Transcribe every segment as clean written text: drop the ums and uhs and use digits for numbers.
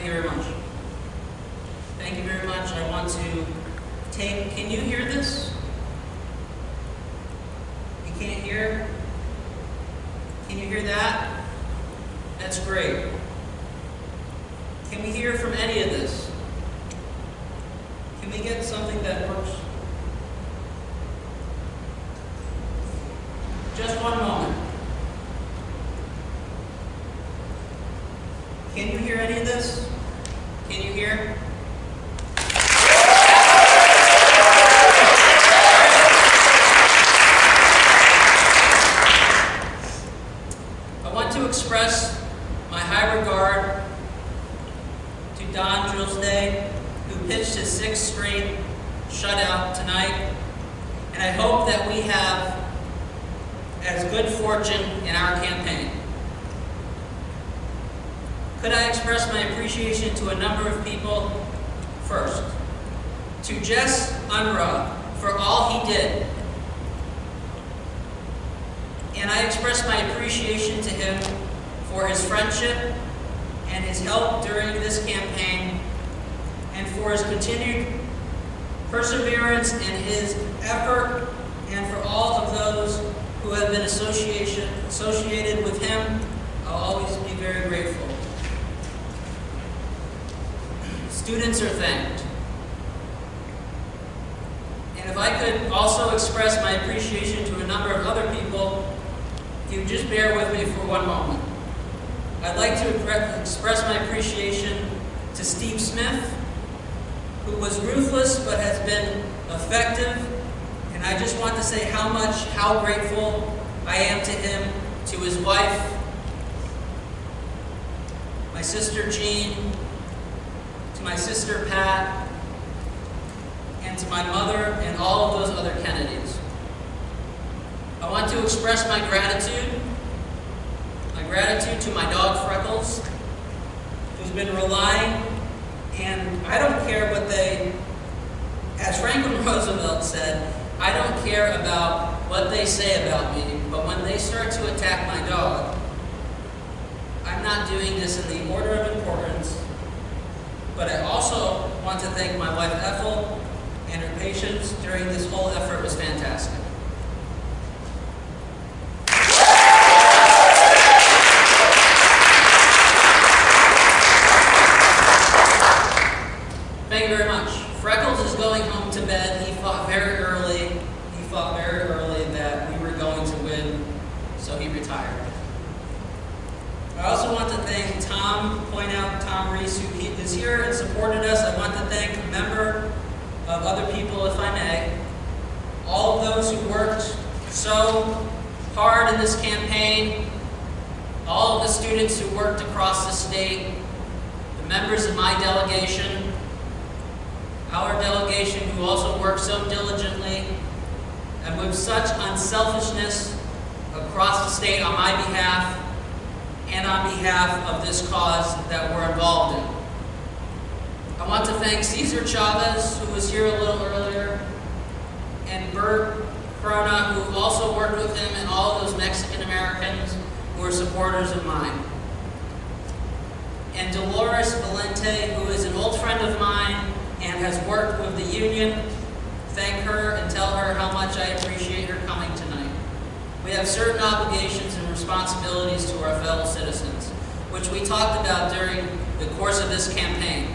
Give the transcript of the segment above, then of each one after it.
you very much. Thank you very much. I want to take, can you hear this? You can't hear? Can you hear that? That's great. Can we hear from any of this? Can we get something that works? Just one moment. Can you hear any of this? Can you hear? I want to express my high regard to Don Drillsday, who pitched his 6th straight shutout tonight, and I hope that we have as good fortune in our campaign. Could I express my appreciation to a number of people? First, to Jess Unruh for all he did. And I express my appreciation to him for his friendship and his help during this campaign, and for his continued perseverance and his effort, and for all of those who have been associated with him. I'll always be very grateful. Students are thanked. And if I could also express my appreciation to a number of other people, if you just bear with me for one moment. I'd like to express my appreciation to Steve Smith, who was ruthless but has been effective. And I just want to say how grateful I am to him, to his wife, my sister Jean, to my sister Pat, and to my mother and all of those other Kennedys. I want to express my gratitude to my dog Freckles, who's been relying, and I don't care what they, as Franklin Roosevelt said, I don't care about what they say about me, but when they start to attack my dog, I'm not doing this in the order of importance. But I also want to thank my wife Ethel, and her patience during this whole effort was fantastic. Thank you very much. Freckles is going home to bed. He fought very early. That we were going to win, so he retired. I also want to thank Tom Reese, who is here and supported us. I want to thank a member of other people, if I may. All of those who worked so hard in this campaign, all of the students who worked across the state, the members of my delegation, our delegation who also worked so diligently and with such unselfishness across the state on my behalf and on behalf of this cause that we're involved in. I want to thank Cesar Chavez, who was here a little earlier, and Bert Corona, who also worked with him, and all of those Mexican Americans who are supporters of mine. And Dolores Valente, who is an old friend of mine and has worked with the union. Thank her and tell her how much I appreciate her coming tonight. We have certain obligations and responsibilities to our fellow citizens, which we talked about during the course of this campaign.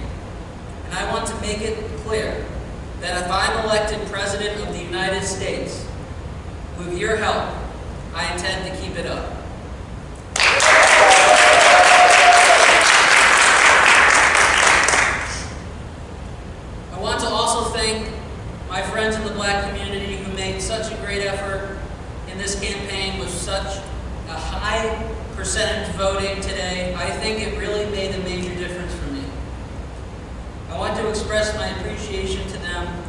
And I want to make it clear that if I'm elected President of the United States, with your help, I intend to keep it up. I want to also thank my friends in the Black community who made such a great effort in this campaign with such a high percentage voting today. I think it really made a major difference for me. I want to express my appreciation to them,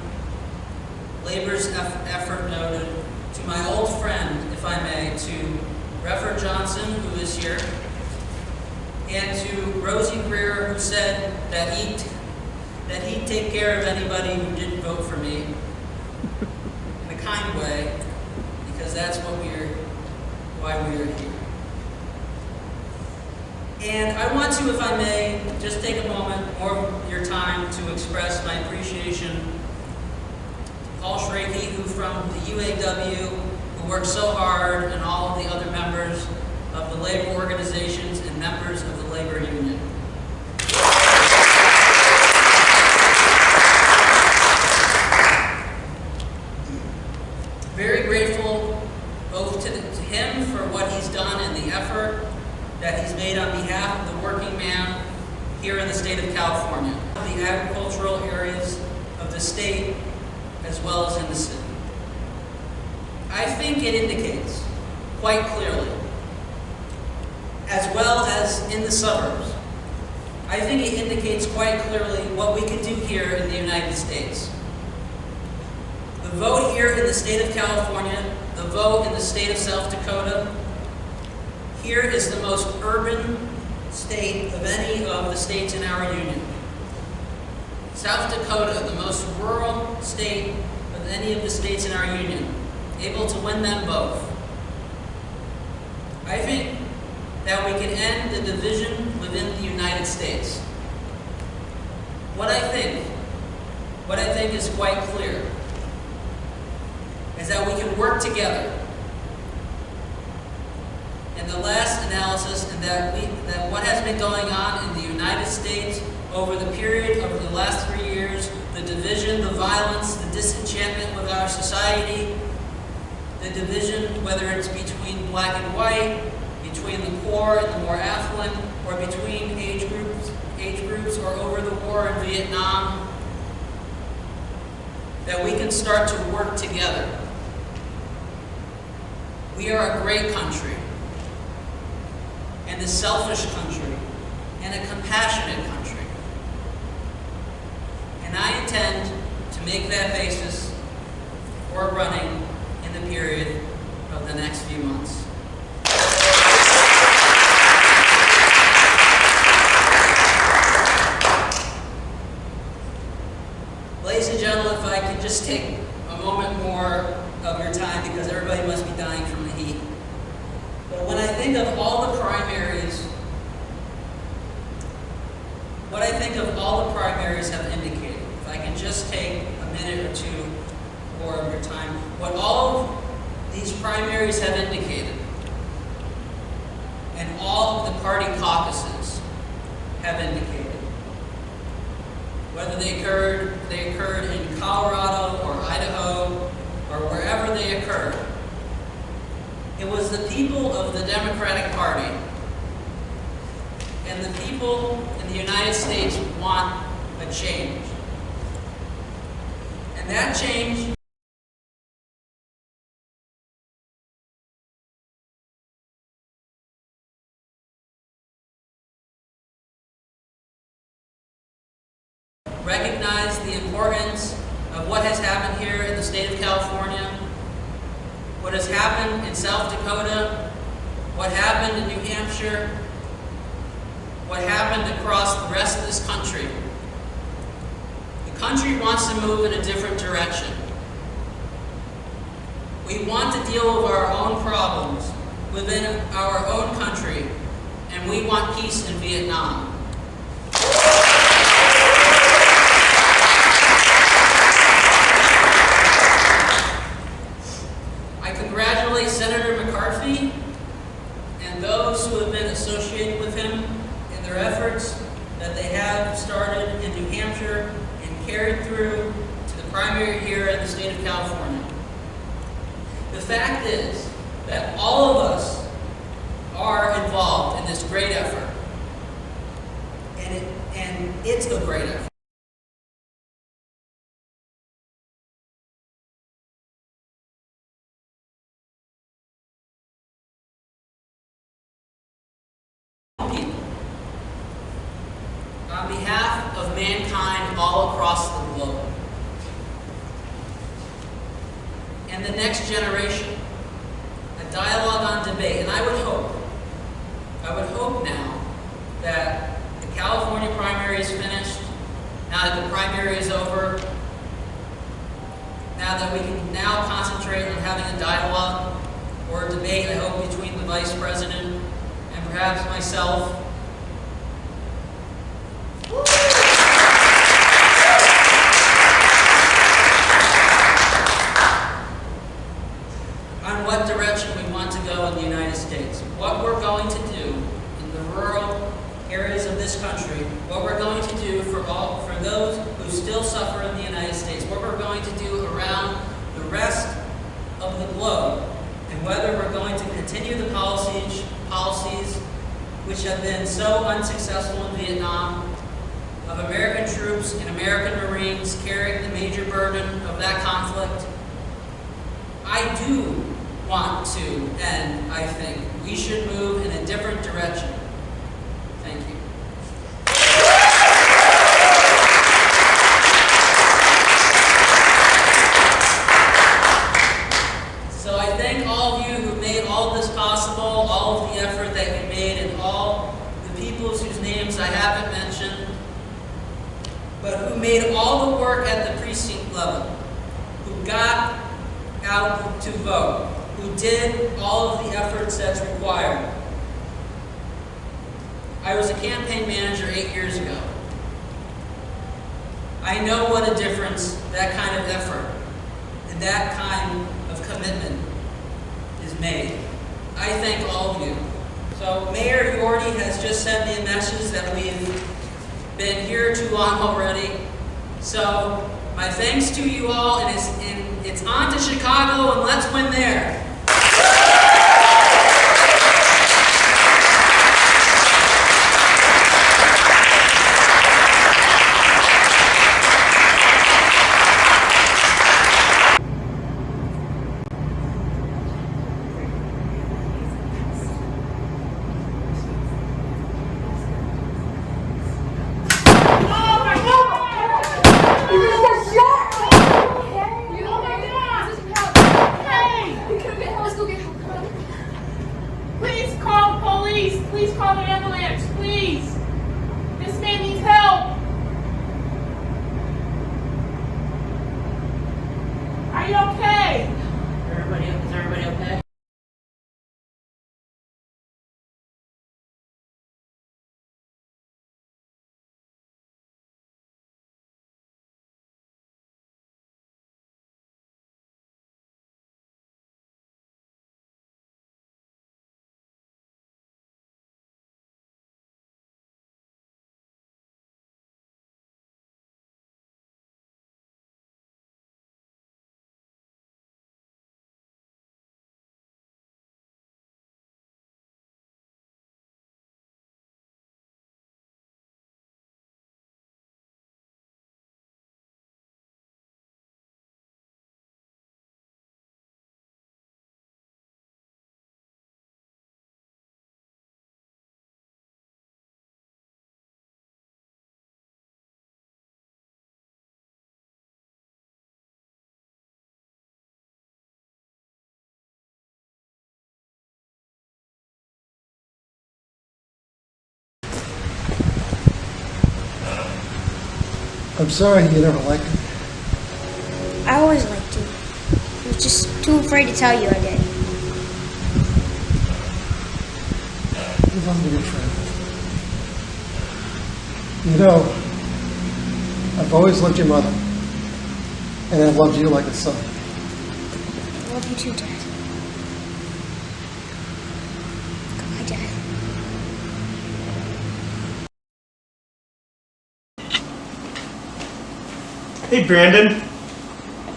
labor's effort noted, to my old friend, if I may, to Reverend Johnson, who is here, and to Rosie Greer, who said that he'd take care of anybody who didn't vote for me in a kind way, because that's why we're here. And I want to, if I may, just take a moment, more of your time, to express my appreciation to Paul Schrake, who from the UAW, who worked so hard, and all of the other members of the labor organizations and members of the labor union. Very grateful both to him for what he's done and the effort that he's made on behalf of the working man here in the state of California, the agricultural areas of the state, as well as in the city. I think it indicates quite clearly, as well as in the suburbs, I think it indicates quite clearly what we can do here in the United States. The vote here in the state of California, the vote in the state of South Dakota, here is the most urban state of any of the states in our union. South Dakota, the most rural state of any of the states in our union, able to win them both. I think that we can end the division within the United States. What I think is quite clear is that we can work together. And the last analysis, and that what has been going on in the United States over the period of the last 3 years, the division, the violence, the disenchantment with our society, the division, whether it's between black and white, between the poor and the more affluent, or between age groups, or over the war in Vietnam, that we can start to work together. We are a great country, and a selfish country, and a compassionate country. And I intend to make that basis for running in the period of the next few months. Ladies and gentlemen, if I could just take a moment more of your time, because everybody must be dying from the heat. But when I think of all the primaries, what I think of all the primaries have indicated, if I can just take a minute or two more of your time, what all of these primaries have indicated, and all of the party caucuses have indicated, whether they occurred in Colorado or Idaho or wherever they occurred, it was the people of the Democratic Party and the people in the United States want a change. And that change recognize the importance of what has happened here in the state of California, what has happened in South Dakota, what happened in New Hampshire, what happened across the rest of this country. The country wants to move in a different direction. We want to deal with our own problems within our own country, and we want peace in Vietnam. Congratulate Senator McCarthy and those who have been associated with him in their efforts that they have started in New Hampshire and carried through to the primary here in the state of California. The fact is that all of us are involved in this great effort, and it's a great effort. On behalf of mankind all across the globe and the next generation, a dialogue on debate. And I would hope now that the California primary is finished, now that the primary is over, now that we can now concentrate on having a dialogue or a debate, I hope, between the Vice President and perhaps myself United States, what we're going to do around the rest of the globe, and whether we're going to continue the policies which have been so unsuccessful in Vietnam, of American troops and American Marines carrying the major burden of that conflict. I do want to, and I think we should move in a different direction. Thank you. So I thank all of you who made all of this possible, all of the effort that you made, and all the people whose names I haven't mentioned, but who made all the work at the precinct level, who got out to vote, who did all of the efforts that's required. I was a campaign manager 8 years ago. I know what a difference that kind of effort and that kind of commitment is made. I thank all of you. So Mayor Yorty has just sent me a message that we've been here too long already. So my thanks to you all, and it's on to Chicago, and let's win there. I'm sorry you never liked it. I always liked you. I was just too afraid to tell you I did. You wasn't a good friend. You know, I've always loved your mother, and I've loved you like a son. I love you too, Dad. Goodbye, Dad. Hey, Brandon.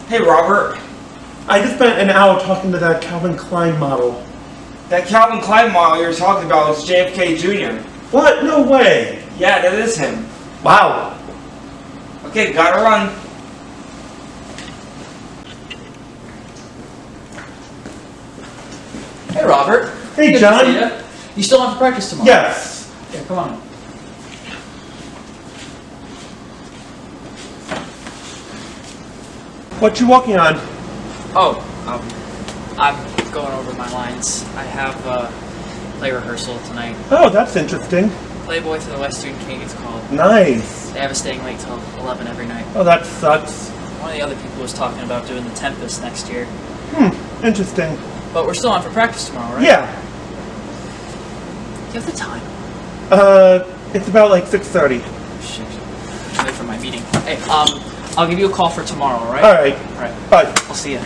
Hey, Robert. I just spent an hour talking to that Calvin Klein model. That Calvin Klein model you're talking about is JFK Jr. What? No way. Yeah, that is him. Wow. Okay, gotta run. Hey, Robert. Hey, Good John. to see ya. You still on for practice tomorrow? Yes. Yeah, come on. What you walking on? Oh, I'm going over my lines. I have play rehearsal tonight. Oh, that's interesting. Playboy for the West Student King, it's called. Nice. They have us staying late till 11 every night. Oh, that sucks. One of the other people was talking about doing the Tempest next year. Interesting. But we're still on for practice tomorrow, right? Yeah. Do you have the time? It's about like 6:30. Shit. I'm late for my meeting. Hey, I'll give you a call for tomorrow, all right? All right. All right. Bye. I'll see you.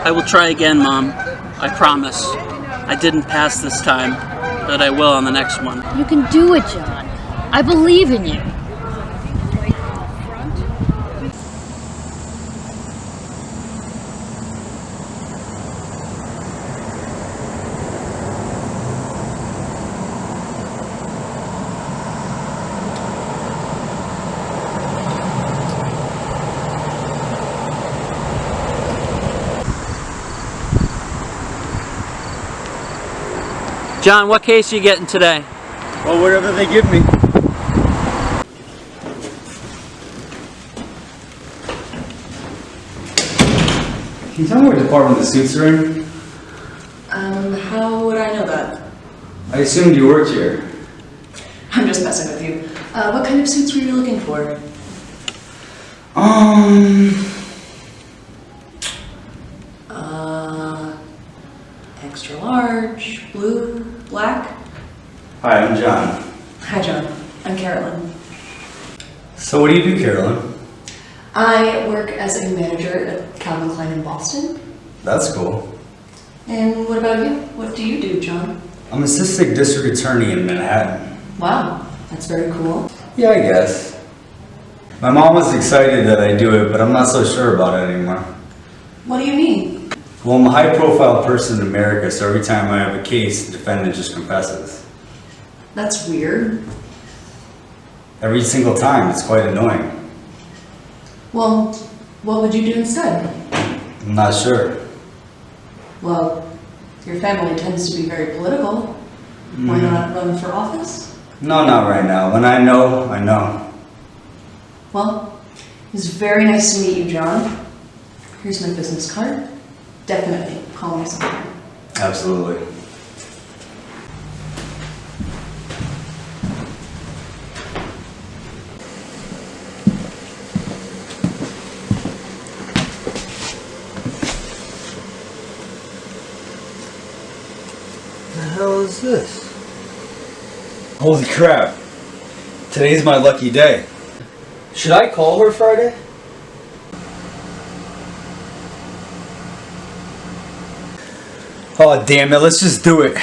I will try again, Mom. I promise. I didn't pass this time. But I will on the next one. You can do it, John. I believe in you. John, what case are you getting today? Well, whatever they give me. Can you tell me what department the suits are in? How would I know that? I assumed you worked here. I'm just messing with you. What kind of suits were you looking for? Extra large, blue, black? Hi, I'm John. Hi, John. I'm Carolyn. So what do you do, Carolyn? I work as a manager at Calvin Klein in Boston. That's cool. And what about you? What do you do, John? I'm assistant district attorney in Manhattan. Wow, that's very cool. Yeah, I guess. My mom was excited that I do it, but I'm not so sure about it anymore. What do you mean? Well, I'm a high-profile person in America, so every time I have a case, the defendant just confesses. That's weird. Every single time, it's quite annoying. Well, what would you do instead? I'm not sure. Well, your family tends to be very political. Why not run for office? No, not right now. When I know, I know. Well, it was very nice to meet you, John. Here's my business card. Definitely call me sometime. Absolutely. The hell is this? Holy crap. Today's my lucky day. Should I call her Friday? Oh, damn it. Let's just do it.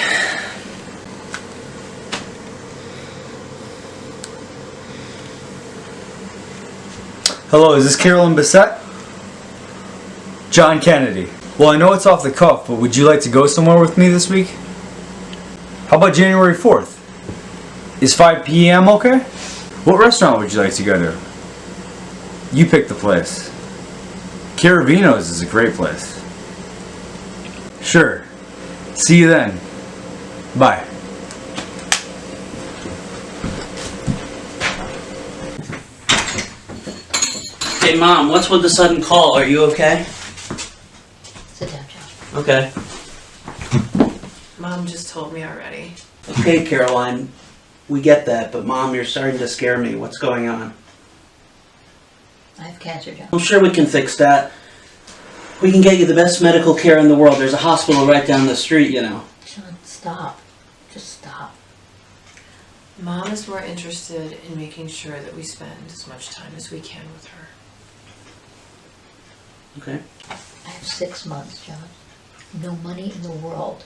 Hello, is this Carolyn Bissett? John Kennedy. Well, I know it's off the cuff, but would you like to go somewhere with me this week? How about January 4th? Is 5 p.m. okay? What restaurant would you like to go to? You pick the place. Caravino's is a great place. Sure. See you then. Bye. Hey Mom, what's with the sudden call? Are you okay? Sit down, John. Okay. Mom just told me already. Okay, Caroline. We get that, but Mom, you're starting to scare me. What's going on? I have cancer, John. I'm sure we can fix that. We can get you the best medical care in the world. There's a hospital right down the street, you know. John, stop. Just stop. Mom is more interested in making sure that we spend as much time as we can with her. Okay. I have 6 months, John. No money in the world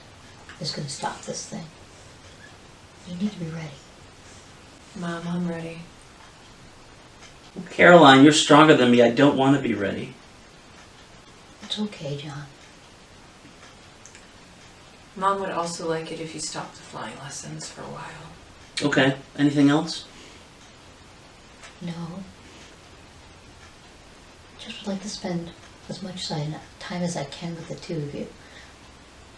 is going to stop this thing. You need to be ready. Mom, I'm ready. Caroline, you're stronger than me. I don't want to be ready. It's okay, John. Mom would also like it if you stopped the flying lessons for a while. Okay. Anything else? No. Just would like to spend as much time as I can with the two of you.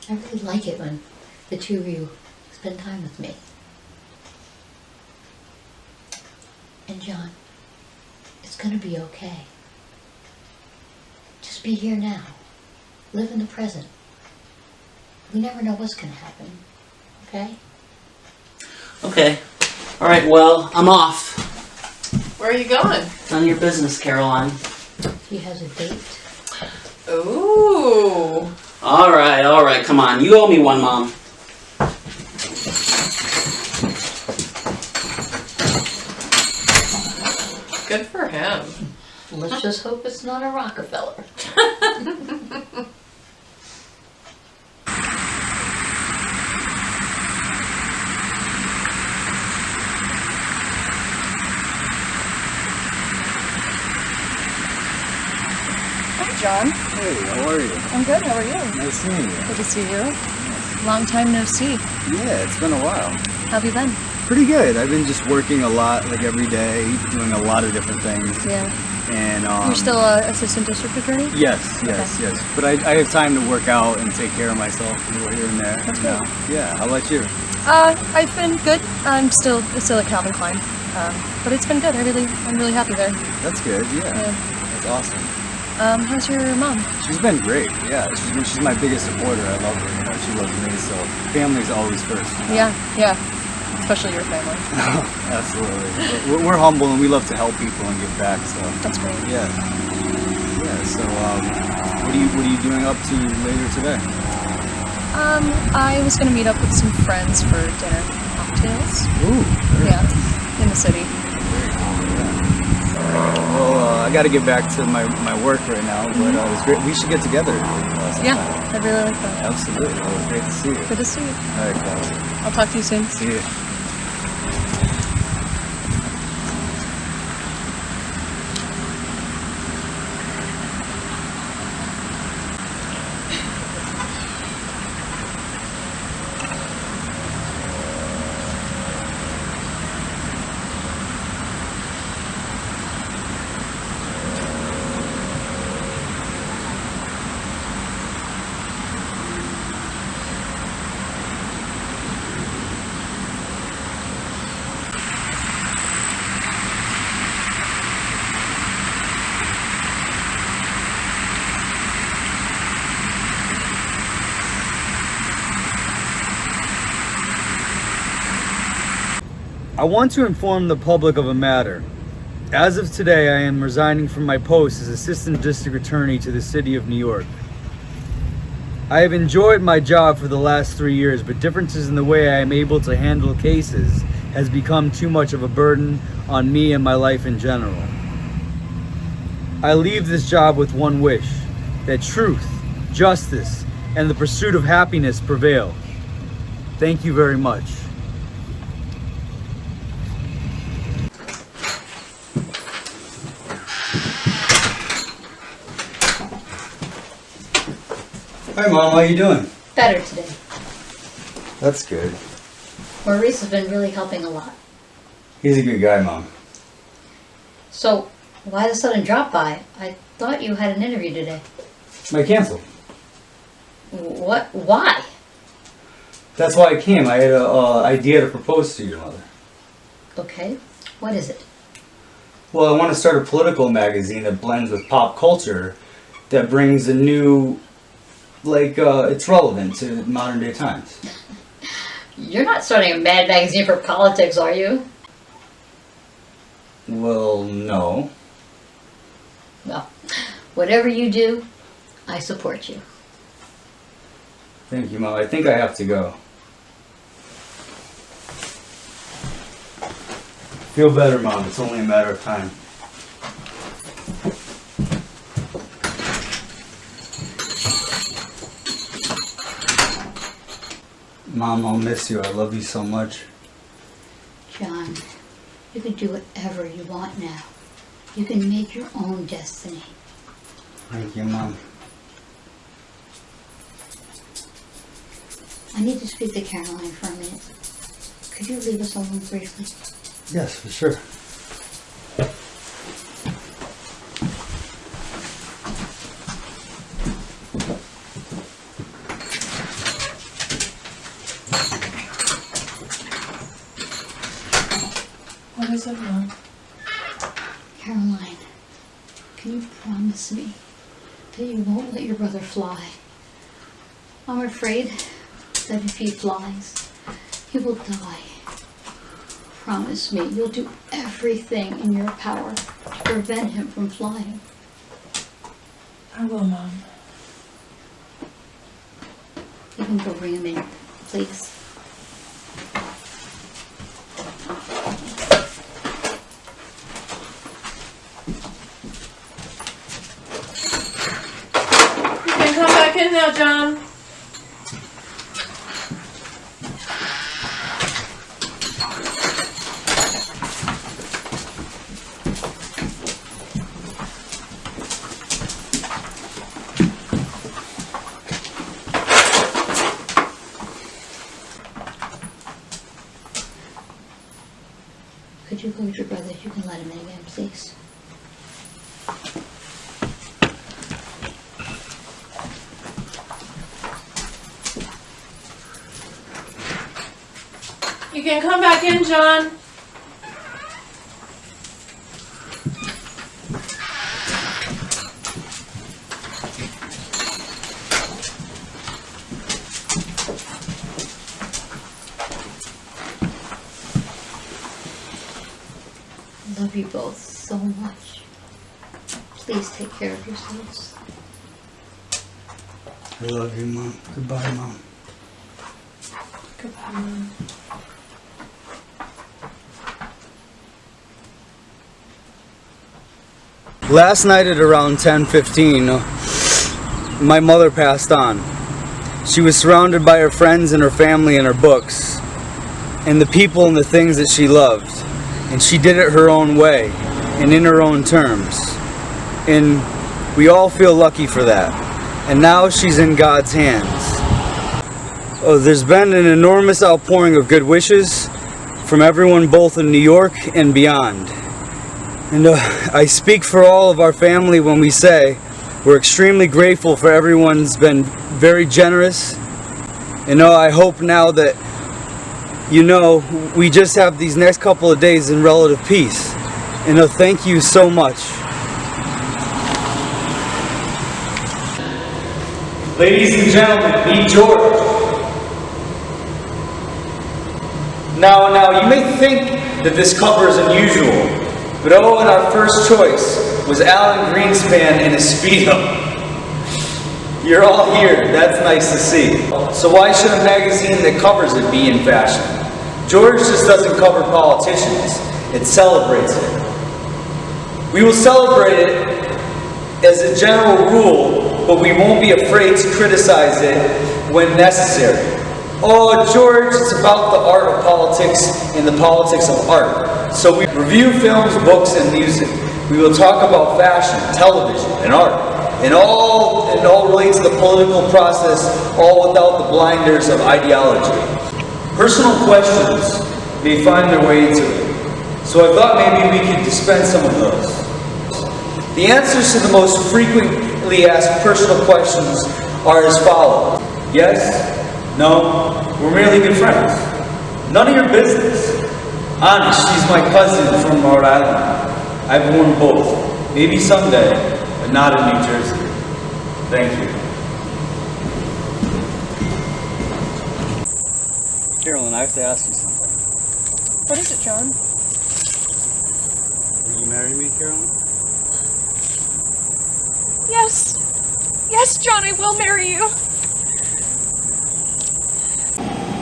I really like it when the two of you spend time with me. And John, it's gonna be okay. Just be here now. Live in the present. We never know what's gonna happen, okay? Okay. All right, well, I'm off. Where are you going? None of your business, Caroline. He has a date. Ooh. All right, come on. You owe me one, Mom. Good for him. Let's just hope it's not a Rockefeller. John. Hey, how are you? I'm good. How are you? Nice seeing you. Good to see you. Long time no see. Yeah, it's been a while. How have you been? Pretty good. I've been just working a lot, like every day, doing a lot of different things. Yeah. And You're still an assistant district attorney? Yes. But I have time to work out and take care of myself a little here and there. That's great. Yeah. How about you? I've been good. I'm still at Calvin Klein, but it's been good. I'm really happy there. That's good. Yeah. That's awesome. How's your mom? She's been great. Yeah. She's my biggest supporter. I love her. You know, she loves me. So family's always first. You know? Yeah. Especially your family. Absolutely. We're humble and we love to help people and give back. So that's great. Yeah. So what are you doing up to later today? I was gonna meet up with some friends for dinner, cocktails. Ooh. Yeah, in the city. Well, I got to get back to my work right now, but it was great. We should get together. Yeah, I really like that. Absolutely. It was great to see you. Good to see you. All right, guys. I'll talk to you soon. See you. I want to inform the public of a matter. As of today, I am resigning from my post as Assistant District Attorney to the City of New York. I have enjoyed my job for the last 3 years, but differences in the way I am able to handle cases has become too much of a burden on me and my life in general. I leave this job with one wish, that truth, justice, and the pursuit of happiness prevail. Thank you very much. Hi Mom, how you doing? Better today. That's good. Maurice has been really helping a lot. He's a good guy, Mom. So, why the sudden drop by? I thought you had an interview today. I canceled. What? Why? That's why I came. I had an idea to propose to your mother. Okay. What is it? Well, I want to start a political magazine that blends with pop culture, that brings a new, it's relevant to modern day times. You're not starting a Mad magazine for politics, are you? Well, no. Well, whatever you do, I support you. Thank you, Mom. I think I have to go. Feel better, Mom. It's only a matter of time. Mom, I'll miss you. I love you so much. John, you can do whatever you want now. You can make your own destiny. Thank you, Mom. I need to speak to Caroline for a minute. Could you leave us alone briefly? Yes, for sure. What is it, Mom? Caroline, can you promise me that you won't let your brother fly? I'm afraid that if he flies, he will die. Promise me you'll do everything in your power to prevent him from flying. I will, Mom. You can go bring him in, please. You can come back in now, John. Could you go with your brother? You can let him in again, please. You can come back in, John. I love you both so much. Please take care of yourselves. I love you, Mom. Goodbye, Mom. Goodbye, Mom. Last night at around 10:15, my mother passed on. She was surrounded by her friends and her family and her books, and the people and the things that she loved. And she did it her own way, and in her own terms. And we all feel lucky for that. And now she's in God's hands. Oh, there's been an enormous outpouring of good wishes from everyone both in New York and beyond. And I speak for all of our family when we say we're extremely grateful for everyone's been very generous. And I hope now that we just have these next couple of days in relative peace. And thank you so much. Ladies and gentlemen, meet George. Now you may think that this cover is unusual, but and our first choice was Alan Greenspan in a Speedo. You're all here, that's nice to see. So why should a magazine that covers it be in fashion? George just doesn't cover politicians, it celebrates it. We will celebrate it as a general rule, but we won't be afraid to criticize it when necessary. Oh, George, it's about the art of politics and the politics of art. So we review films, books, and music. We will talk about fashion, television, and art. And all relates to the political process, all without the blinders of ideology. Personal questions may find their way into it. So I thought maybe we could dispense some of those. The answers to the most frequently asked personal questions are as follows. Yes? No? We're merely good friends. None of your business. Honest, she's my cousin from Rhode Island. I've worn both. Maybe someday, but not in New Jersey. Thank you. Carolyn, I have to ask you something. What is it, John? Will you marry me, Carolyn? Yes. Yes, John, I will marry you.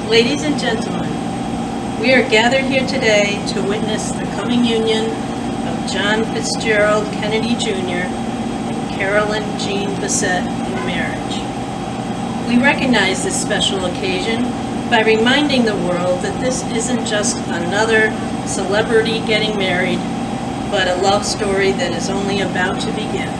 Ladies and gentlemen, we are gathered here today to witness the coming union of John Fitzgerald Kennedy Jr. and Carolyn Jean Bessette in marriage. We recognize this special occasion by reminding the world that this isn't just another celebrity getting married, but a love story that is only about to begin.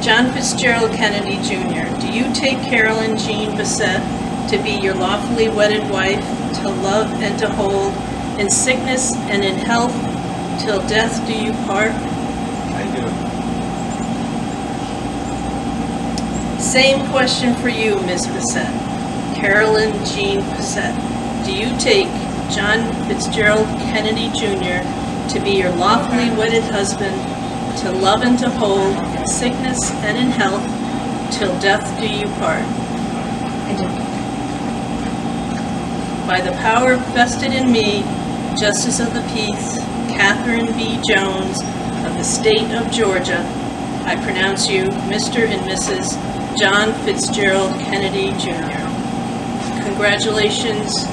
John Fitzgerald Kennedy Jr., do you take Carolyn Jean Bessette to be your lawfully wedded wife, to love and to hold, in sickness and in health, till death do you part? I do. Same question for you, Miss Bessette. Carolyn Jean Bessette, do you take John Fitzgerald Kennedy Jr. to be your lawfully wedded husband, to love and to hold, in sickness and in health, till death do you part? I do. By the power vested in me, Justice of the Peace, Catherine B. Jones, of the state of Georgia, I pronounce you Mr. and Mrs. John Fitzgerald Kennedy Jr. Congratulations,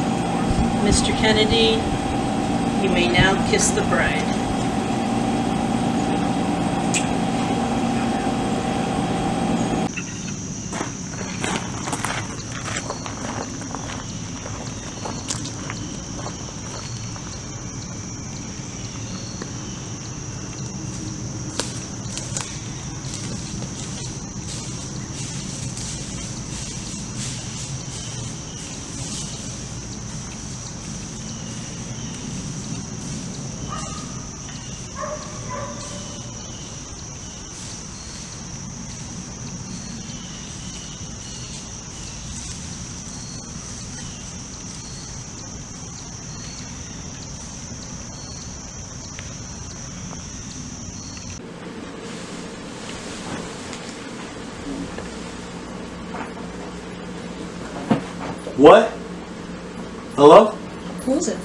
Mr. Kennedy. You may now kiss the bride. What? Hello? Who is it?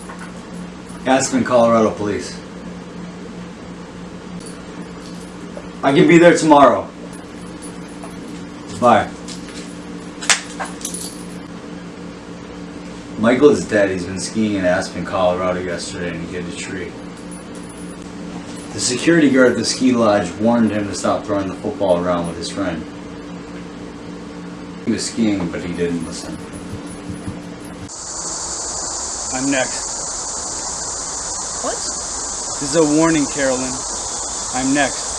Aspen, Colorado Police. I can be there tomorrow. Bye. Michael is dead. He's been skiing in Aspen, Colorado yesterday and he hit a tree. The security guard at the ski lodge warned him to stop throwing the football around with his friend. He was skiing, but he didn't listen. I'm next. What? This is a warning, Carolyn. I'm next.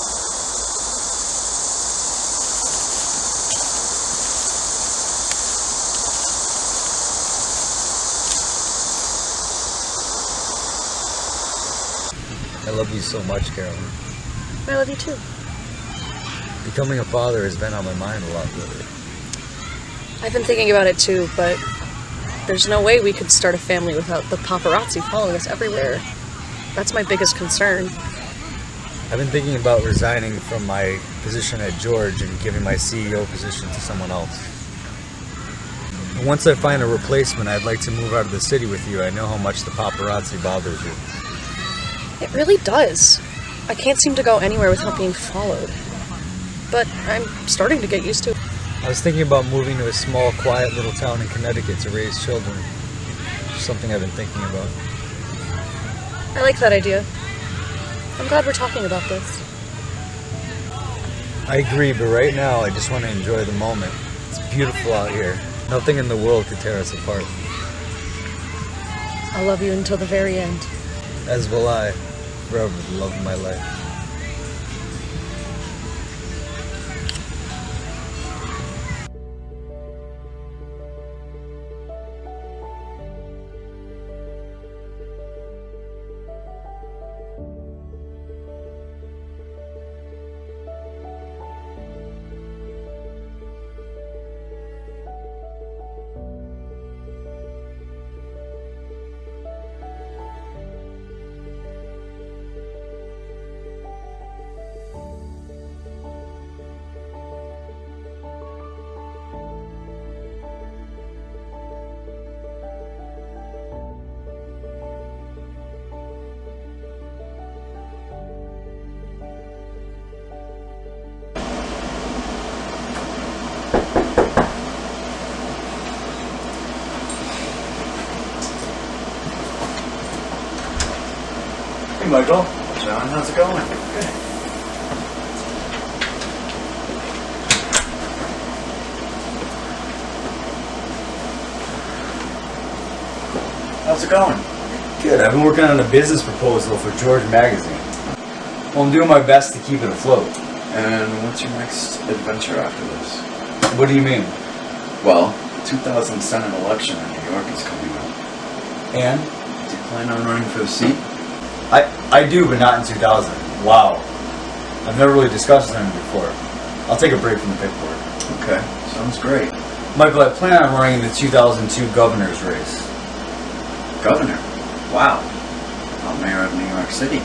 I love you so much, Carolyn. I love you too. Becoming a father has been on my mind a lot lately. I've been thinking about it too, but there's no way we could start a family without the paparazzi following us everywhere. That's my biggest concern. I've been thinking about resigning from my position at George and giving my CEO position to someone else. And once I find a replacement, I'd like to move out of the city with you. I know how much the paparazzi bothers you. It really does. I can't seem to go anywhere without being followed. But I'm starting to get used to it. I was thinking about moving to a small, quiet little town in Connecticut to raise children. Something I've been thinking about. I like that idea. I'm glad we're talking about this. I agree, but right now I just want to enjoy the moment. It's beautiful out here. Nothing in the world could tear us apart. I'll love you until the very end. As will I, forever the love of my life. Hey, Michael. John, how's it going? Good. How's it going? Good. I've been working on a business proposal for George Magazine. Well, I'm doing my best to keep it afloat. And what's your next adventure after this? What do you mean? Well, the 2000 Senate election in New York is coming up. And? Do you plan on running for the seat? I do, but not in 2000. Wow. I've never really discussed them before. I'll take a break from the paperwork. Okay, sounds great. Michael, I plan on running in the 2002 governor's race. Governor? Wow. Not mayor of New York City.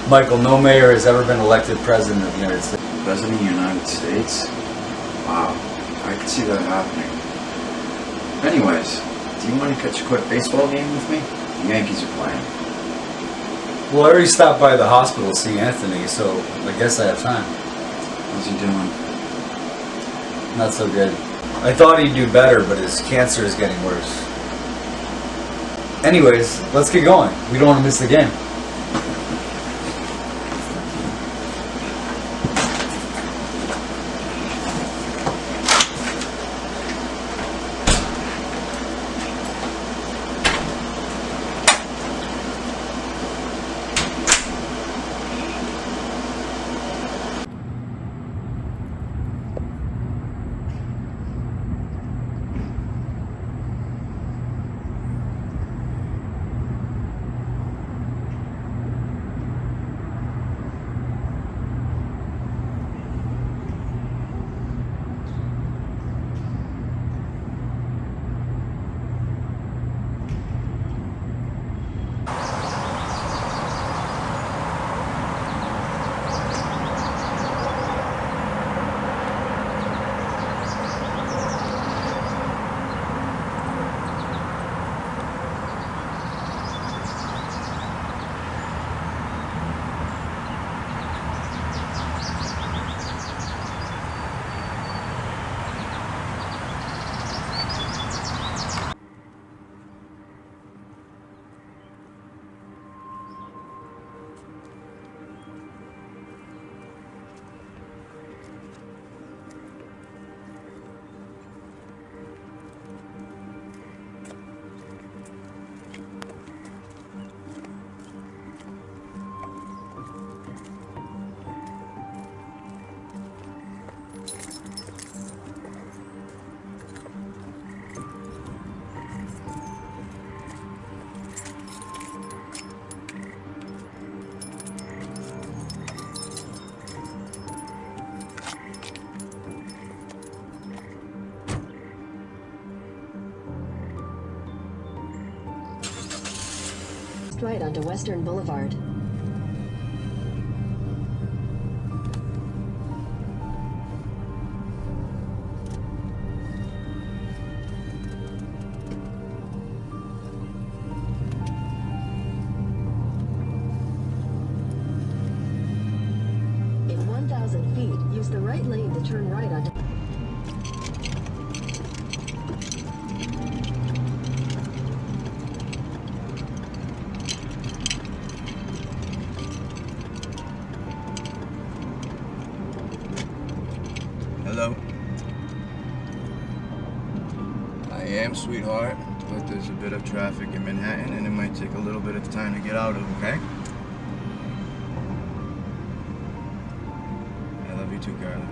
Michael, no mayor has ever been elected president of the United States. President of the United States? Wow, I could see that happening. Anyways, do you want to catch a quick baseball game with me? The Yankees are playing. Well, I already stopped by the hospital to see Anthony, so I guess I have time. How's he doing? Not so good. I thought he'd do better, but his cancer is getting worse. Anyways, let's get going. We don't want to miss the game. next right onto Western Boulevard. In 1,000 feet, use the right lane to turn right onto... Hello. I am, sweetheart, but there's a bit of traffic in Manhattan and it might take a little bit of time to get out of, okay? I love you too, Carla.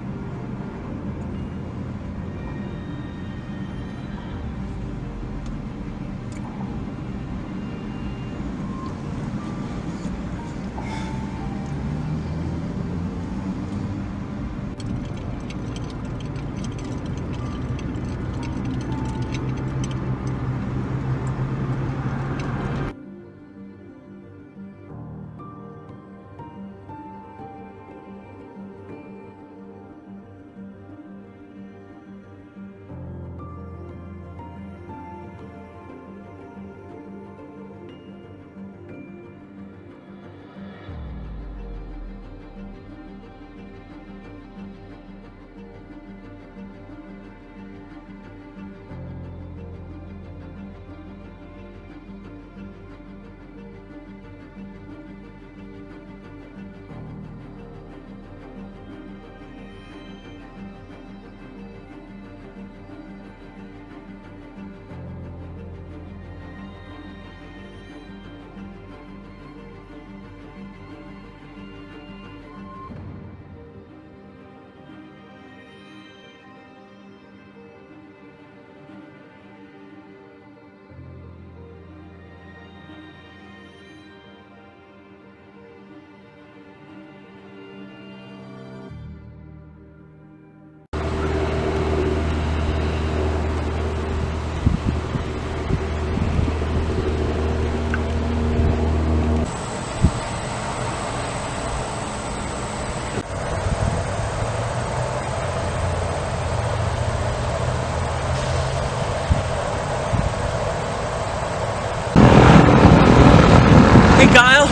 Kyle?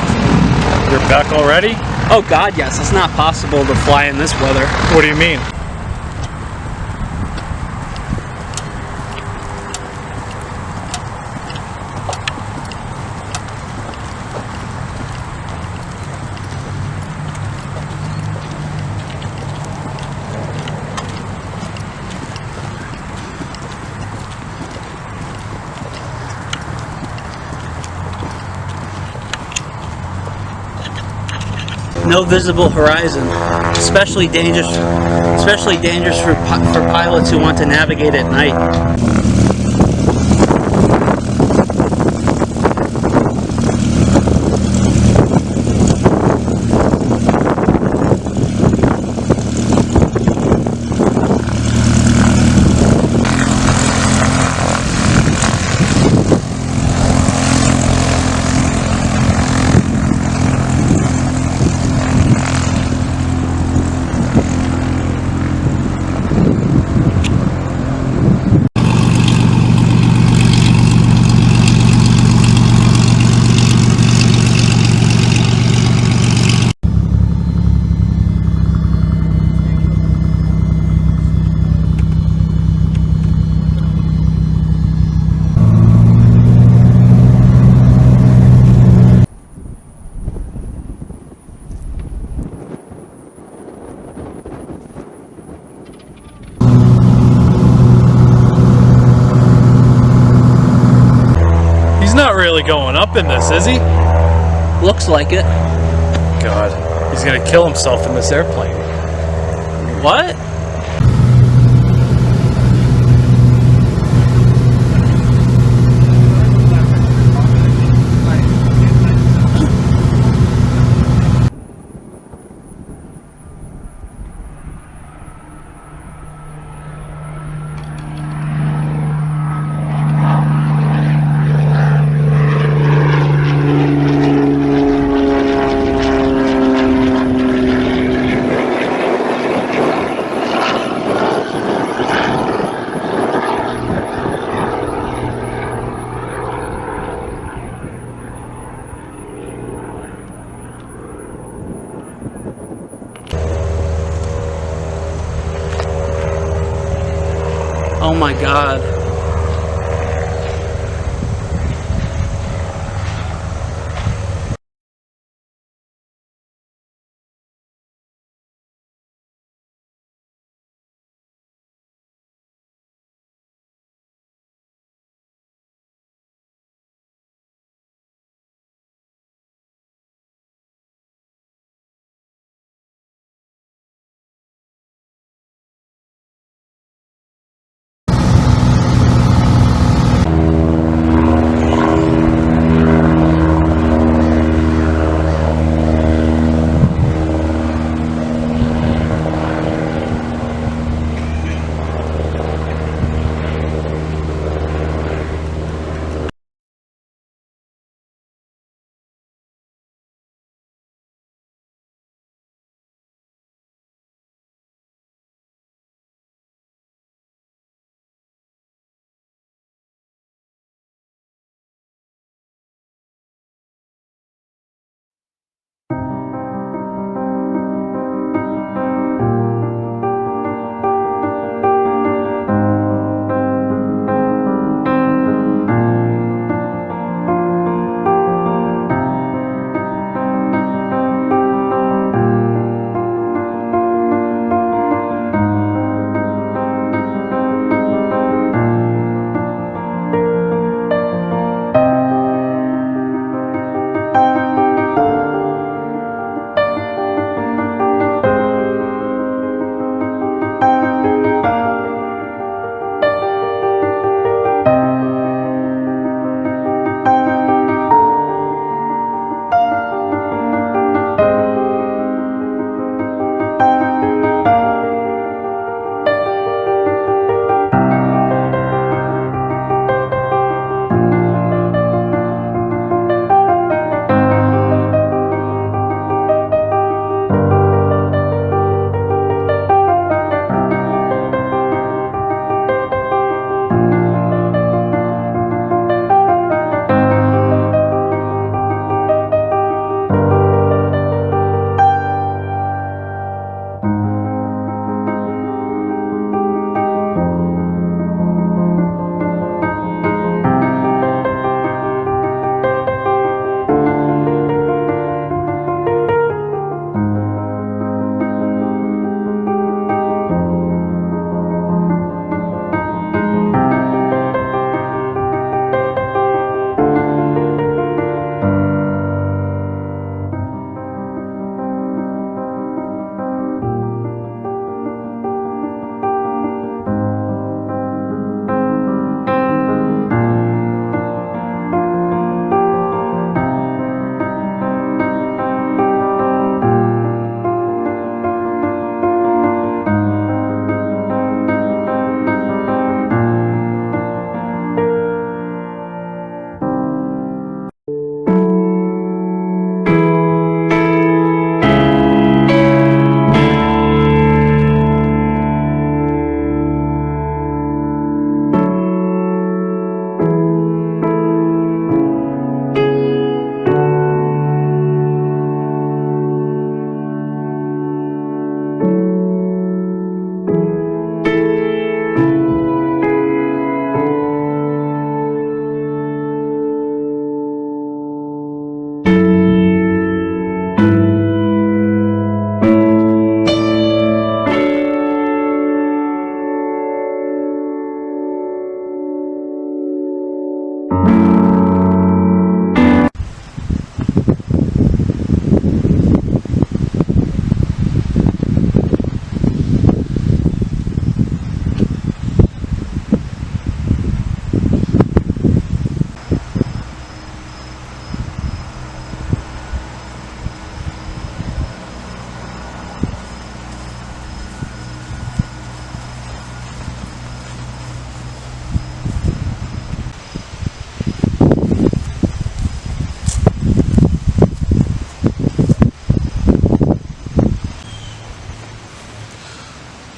You're back already? Oh God, yes. It's not possible to fly in this weather. What do you mean? No visible horizon, especially dangerous for pilots who want to navigate at night. He's not really going up in this, is he? Looks like it. God, he's gonna kill himself in this airplane. What? my God.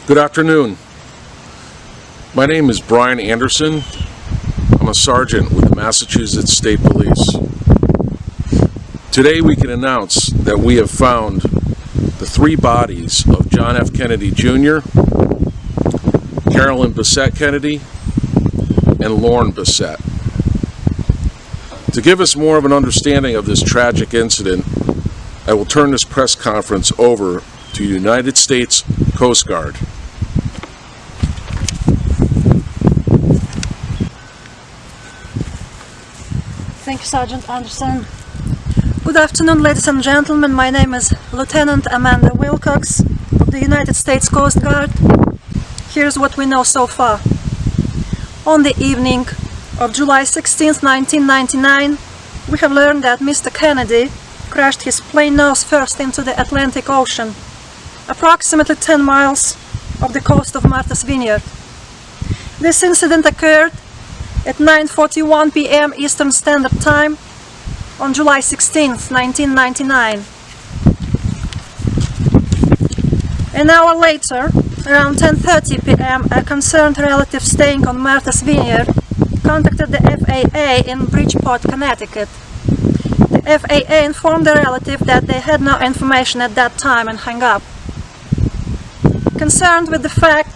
Good afternoon. My name is Brian Anderson. I'm a sergeant with the Massachusetts State Police. Today we can announce that we have found the three bodies of John F. Kennedy Jr., Carolyn Bessette Kennedy, and Laun Bissett. To give us more of an understanding of this tragic incident, I will turn this press conference over to United States Coast Guard. Thank you, Sergeant Anderson. Good afternoon, ladies and gentlemen. My name is Lieutenant Amanda Wilcox of the United States Coast Guard. Here's what we know so far. On the evening of July 16, 1999, we have learned that Mr. Kennedy crashed his plane nose first into the Atlantic Ocean, approximately 10 miles off the coast of Martha's Vineyard. This incident occurred at 9:41 p.m. Eastern Standard Time on July 16, 1999. An hour later, around 10:30 p.m., a concerned relative staying on Martha's Vineyard contacted the FAA in Bridgeport, Connecticut. The FAA informed the relative that they had no information at that time and hung up. Concerned with the fact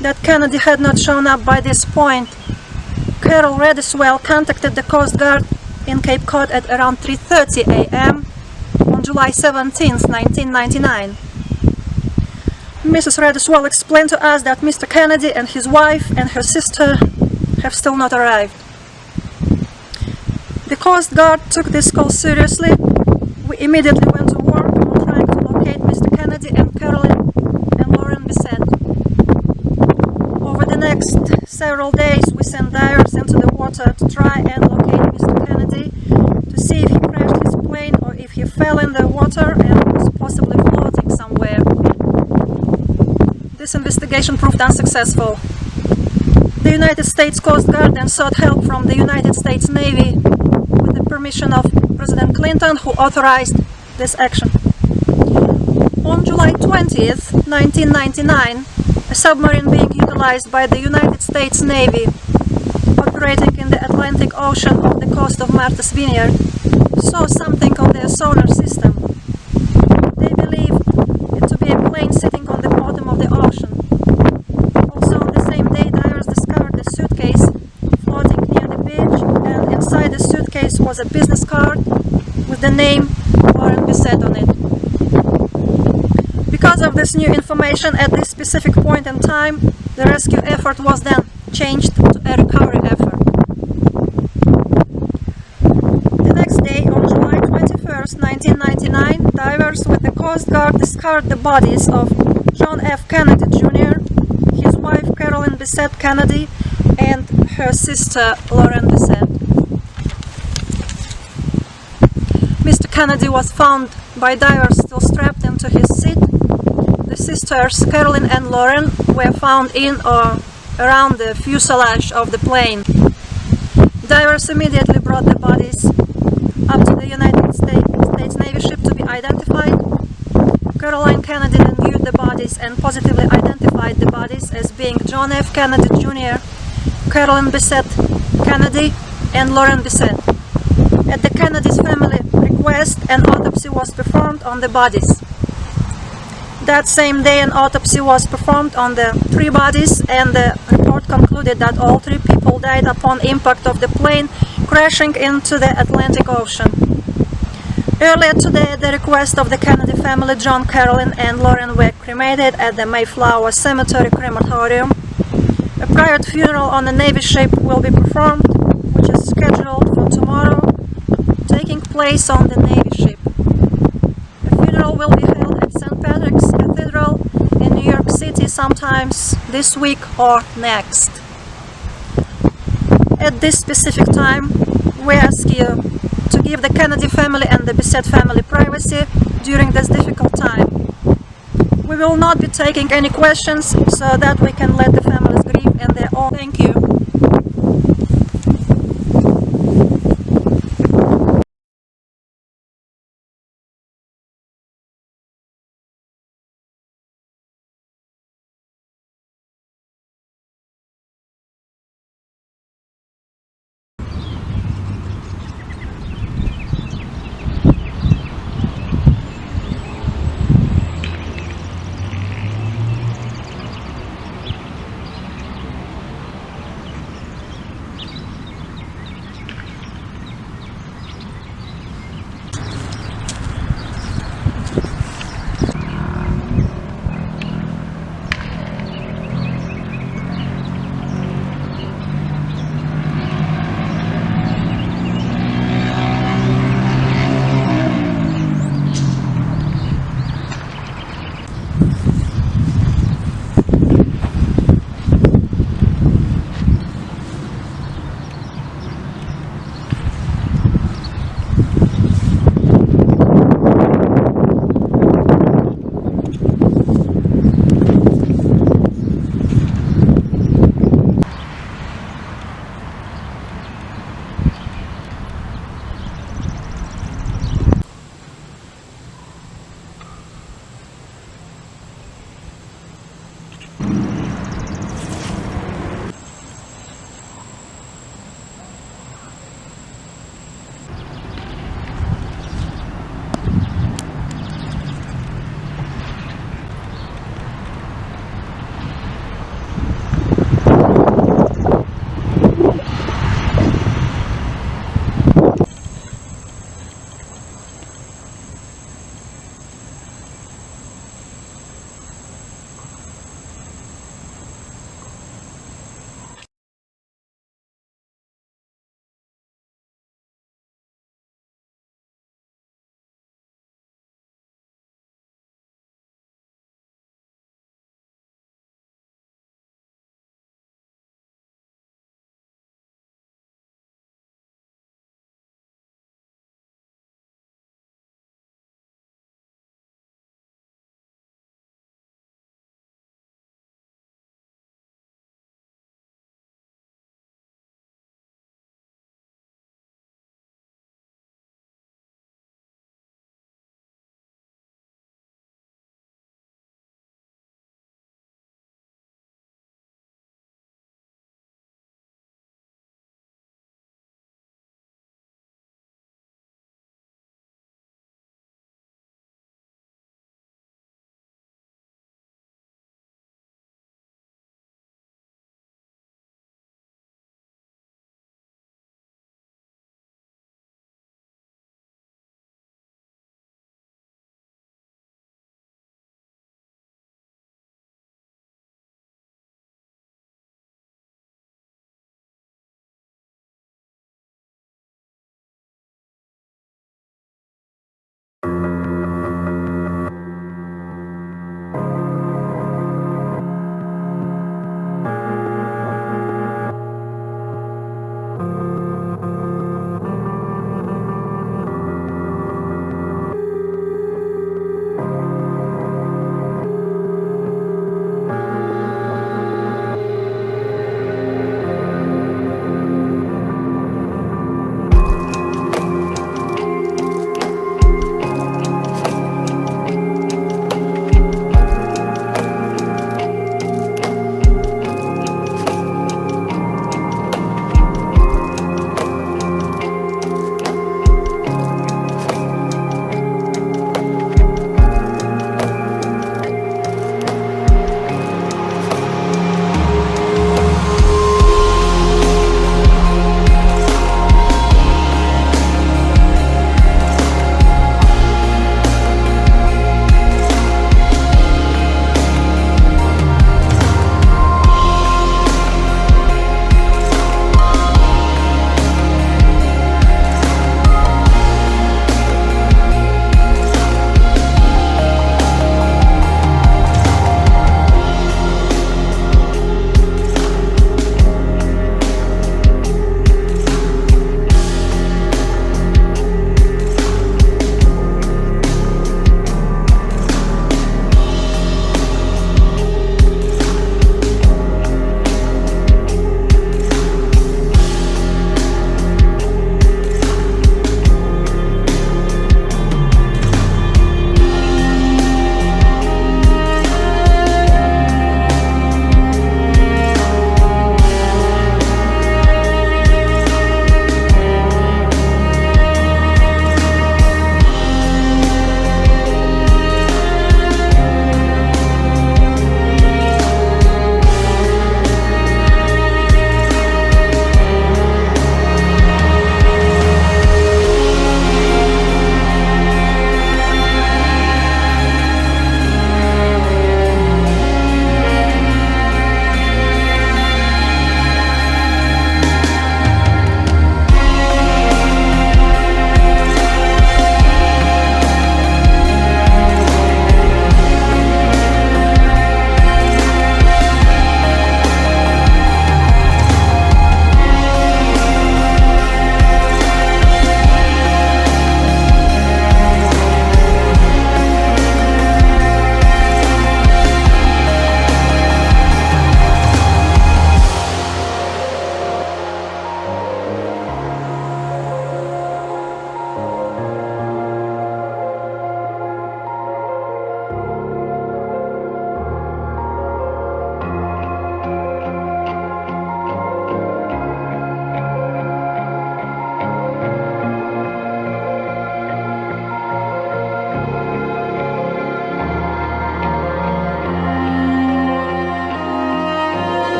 that Kennedy had not shown up by this point, Carol Rediswell contacted the Coast Guard in Cape Cod at around 3:30 a.m. on July 17, 1999. Mrs. Rediswell explained to us that Mr. Kennedy and his wife and her sister have still not arrived. The Coast Guard took this call seriously. We immediately went to work on trying to locate Mr. Kennedy and Carolyn and Lauren Bissett. Over the next several days, we sent divers into the water to try and locate Mr. Kennedy to see if he crashed his plane or if he fell in the water and was possibly floating somewhere. This investigation proved unsuccessful. The United States Coast Guard then sought help from the United States Navy with the permission of President Clinton, who authorized this action. On July 20th, 1999, a submarine being utilized by the United States Navy, operating in the Atlantic Ocean off the coast of Martha's Vineyard, saw something on their sonar system. They believed it to be a plane sitting on the bottom of the ocean. Also on the same day, divers discovered a suitcase floating near the beach, and inside the suitcase was a business card with the name Lauren Bissett on it. Because of this new information at this specific point in time, the rescue effort was then changed to a recovery effort. The next day, on July 21st, 1999, divers with the Coast Guard discovered the bodies of John F. Kennedy Jr., his wife Carolyn Bissett Kennedy, and her sister Lauren Bissett. Mr. Kennedy was found by divers still strapped into his seat. The sisters, Carolyn and Lauren, were found in or around the fuselage of the plane. Divers immediately brought the bodies up to the United States Navy ship to be identified. Caroline Kennedy then viewed the bodies and positively identified the bodies as being John F. Kennedy Jr., Carolyn Bissett Kennedy, and Lauren Bissett. At the Kennedy's family request, an autopsy was performed on the bodies. That same day, an autopsy was performed on the 3 bodies, and the report concluded that all 3 people died upon impact of the plane crashing into the Atlantic Ocean. Earlier today, at the request of the Kennedy family, John, Carolyn, and Lauren were cremated at the Mayflower Cemetery crematorium. A private funeral on the Navy ship will be performed, which is scheduled for tomorrow, taking place on the Navy ship. A funeral will be held at St. Patrick's Cathedral in New York City sometimes this week or next. At this specific time, we ask you to give the Kennedy family and the Bissett family privacy during this difficult time. We will not be taking any questions so that we can let the families grieve in their own. Thank you.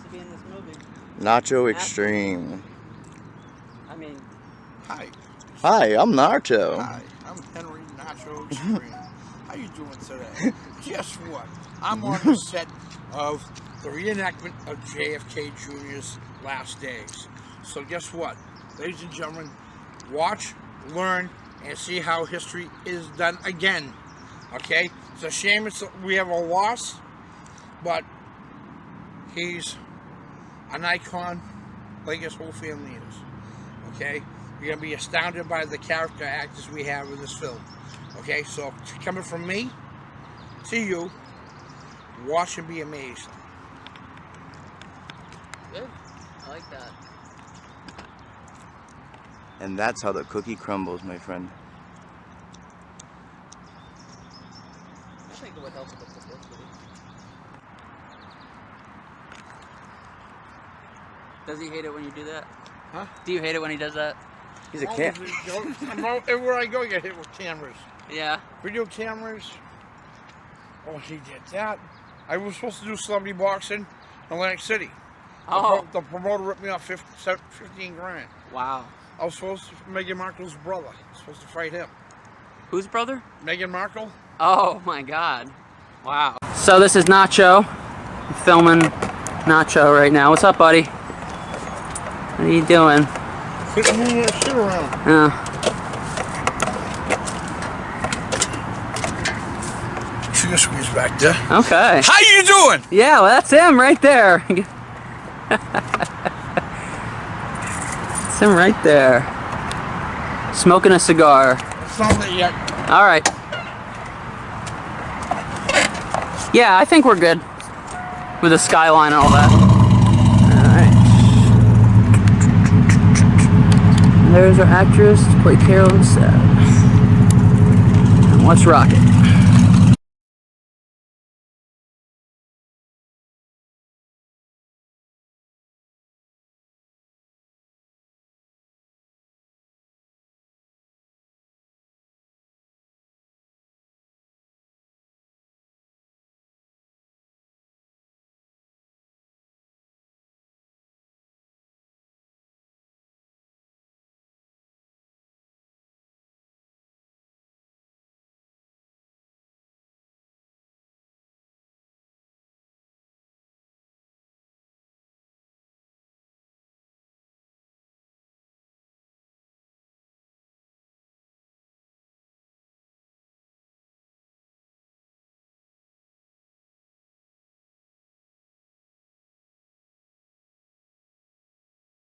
to be in this movie. Nacho Extreme. I mean, Hi. Hi, I'm Nacho. Hi, I'm Henry Nacho Extreme. How you doing today? Guess what? I'm on the set of the reenactment of JFK Jr.'s last days. So guess what? Ladies and gentlemen, watch, learn, and see how history is done again. Okay? It's a shame we have a loss, but he's an icon like his whole family is. Okay? You're going to be astounded by the character actors we have in this film. Okay? So, coming from me to you, watch and be amazed. good. I like that. And that's how the cookie crumbles, my friend. I think it would help with the publicity. Does he hate it when you do that? Huh? Do you hate it when he does that? He's a cat. Everywhere I go, I get hit with cameras. Yeah. Video cameras. Oh, he did that. I was supposed to do celebrity boxing in Atlantic City. Oh. The promoter ripped me off 15 grand. Wow. I was supposed to, Meghan Markle's brother. I was supposed to fight him. Whose brother? Meghan Markle. Oh my God. Wow. So this is Nacho. I'm filming Nacho right now. What's up, buddy? What are you doing? Sitting moving that shit around. Yeah. Sugar squeeze back there. Okay. How you doing? Yeah, well, that's him right there. That's him right there. Smoking a cigar. It's not lit yet. All right. Yeah, I think we're good with the skyline and all that. All right. There's our actress to play Carol and Seth. And let's rock it.